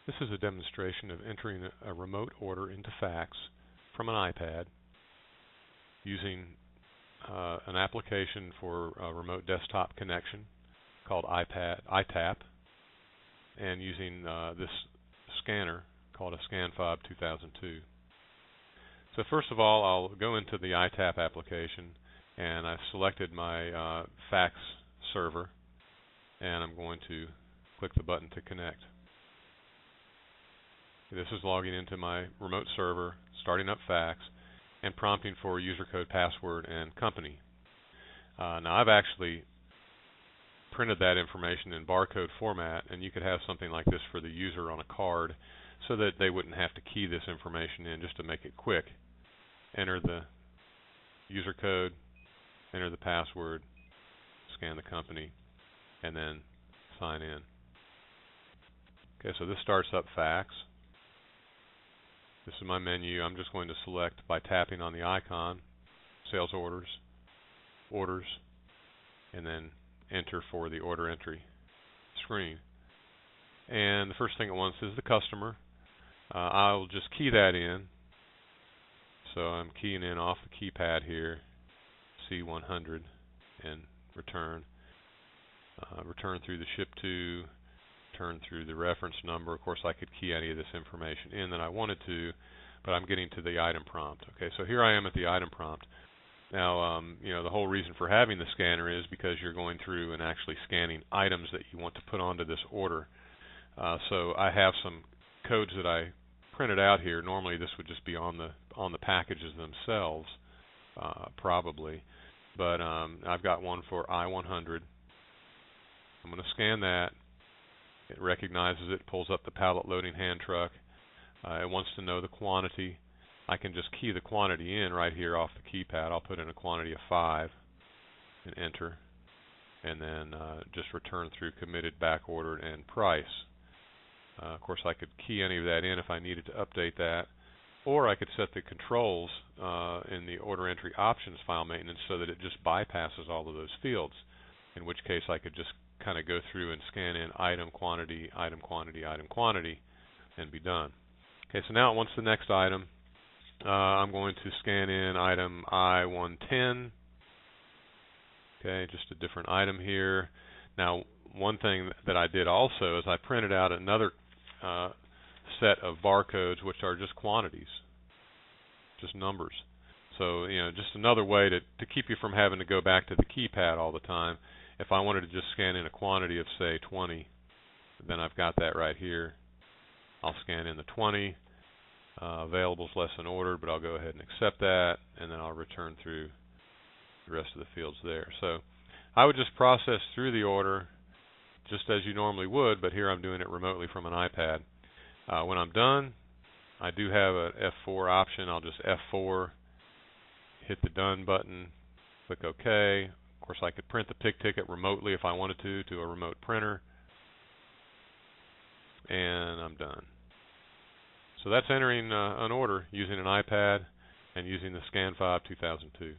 This is a demonstration of entering a remote order into fax from an iPad using an application for a remote desktop connection called iTap, and using this scanner called a ScanFob 2002. So first of all, I'll go into the iTap application, and I've selected my fax server, and I'm going to click the button to connect. This is logging into my remote server, starting up fax, and prompting for user code, password, and company. Now I've actually printed that information in barcode format, and you could have something like this for the user on a card so that they wouldn't have to key this information in, just to make it quick. Enter the user code, enter the password, scan the company, and then sign in. Okay, so this starts up fax. This is my menu. I'm just going to select by tapping on the icon, sales orders, orders, and then enter for the order entry screen. And the first thing it wants is the customer. I'll just key that in. So I'm keying in off the keypad here, C100, and return. Return through the ship to, turn through the reference number. Of course, I could key any of this information in that I wanted to, but I'm getting to the item prompt. Okay, so here I am at the item prompt. Now, the whole reason for having the scanner is because you're going through and actually scanning items that you want to put onto this order. So I have some codes that I printed out here. Normally, this would just be on the packages themselves, probably, but I've got one for I-100. I'm going to scan that. It recognizes it, pulls up the pallet loading hand truck. It wants to know the quantity. I can just key the quantity in right here off the keypad. I'll put in a quantity of 5 and enter, and then just return through committed, back ordered, and price. Of course, I could key any of that in if I needed to update that, or I could set the controls in the order entry options file maintenance so that it just bypasses all of those fields, in which case I could just kind of go through and scan in item quantity, item quantity, item quantity, and be done. Okay, so now it wants the next item. I'm going to scan in item I-110. Okay, just a different item here. Now, one thing that I did also is I printed out another set of barcodes, which are just quantities, just numbers. So, just another way to keep you from having to go back to the keypad all the time. If I wanted to just scan in a quantity of, say, 20, then I've got that right here. I'll scan in the 20. Available is less than ordered, but I'll go ahead and accept that, and then I'll return through the rest of the fields there. So I would just process through the order just as you normally would, but here I'm doing it remotely from an iPad. When I'm done, I do have an F4 option. I'll just F4, hit the done button, click OK. Of course, I could print the pick ticket remotely if I wanted to a remote printer, and I'm done. So that's entering an order using an iPad and using the ScanFob 2002.